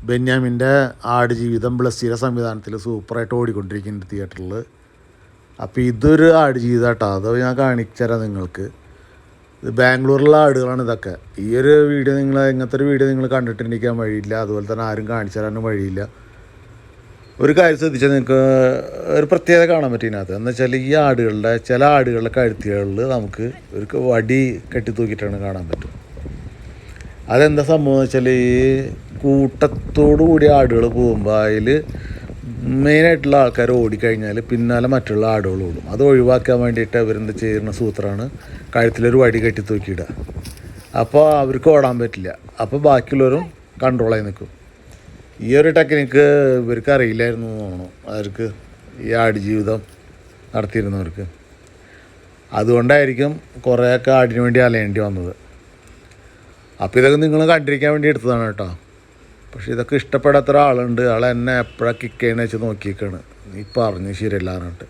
ബെന്യാമിൻ്റെ ആടുജീവിതം ബ്ലസ്സിയുടെ സംവിധാനത്തിൽ സൂപ്പറായിട്ട് ഓടിക്കൊണ്ടിരിക്കുന്നുണ്ട് തിയേറ്ററിൽ. അപ്പോൾ ഇതൊരു ആടുജീവിതം കേട്ടോ, അത് ഞാൻ കാണിച്ചുതരാം നിങ്ങൾക്ക്. ഇത് ബാംഗ്ലൂരിലുള്ള ആടുകളാണ് ഇതൊക്കെ. ഈ ഒരു വീഡിയോ ഇങ്ങനത്തെ ഒരു വീഡിയോ നിങ്ങൾ കണ്ടിട്ടിരിക്കാൻ വഴിയില്ല, അതുപോലെ തന്നെ ആരും കാണിച്ചു തരാനും വഴിയില്ല. ഒരു കാര്യം ശ്രദ്ധിച്ചാൽ നിങ്ങൾക്ക് ഒരു പ്രത്യേകത കാണാൻ പറ്റും ഇതിനകത്ത്. എന്ന് വെച്ചാൽ ഈ ചില ആടുകളുടെ കഴുത്തുകളിൽ നമുക്ക് ഒരു വടി കെട്ടിത്തൂക്കിയിട്ടാണ് കാണാൻ പറ്റും. അതെന്താ സംഭവം എന്ന് വെച്ചാൽ ഈ കൂട്ടത്തോടു കൂടി ആടുകൾ പോകുമ്പോൾ അതിൽ മെയിനായിട്ടുള്ള ആൾക്കാർ ഓടിക്കഴിഞ്ഞാൽ പിന്നാലെ മറ്റുള്ള ആടുകൾ ഓടും. അത് ഒഴിവാക്കാൻ വേണ്ടിയിട്ട് അവരെന്ത് ചെയ്യുന്ന സൂത്രമാണ് കഴുത്തിലൊരു വടി കെട്ടിത്തൂക്കിയിടുക. അപ്പോൾ അവർക്ക് ഓടാൻ പറ്റില്ല, അപ്പോൾ ബാക്കിയുള്ളവരും കൺട്രോളായി നിൽക്കും. ഈ ഒരു ടെക്നിക്ക് ഇവർക്ക് അറിയില്ലായിരുന്നു തോന്നുന്നു, അവർക്ക് ഈ ആടുജീവിതം നടത്തിയിരുന്നവർക്ക്. അതുകൊണ്ടായിരിക്കും കുറേയൊക്കെ ആടിന് വേണ്ടി അലയേണ്ടി വന്നത്. അപ്പോൾ ഇതൊക്കെ നിങ്ങൾ കണ്ടിരിക്കാൻ വേണ്ടി എടുത്തതാണ് കേട്ടോ. പക്ഷേ ഇതൊക്കെ ഇഷ്ടപ്പെടാത്ത ഒരാളുണ്ട്, ആൾ എന്നെ എപ്പോഴാണ് കിക്ക് ചെയ്യുന്നത് വെച്ച് നോക്കിയിരിക്കുകയാണ്, നീ പറഞ്ഞ് ശരിയല്ല പറഞ്ഞിട്ട്.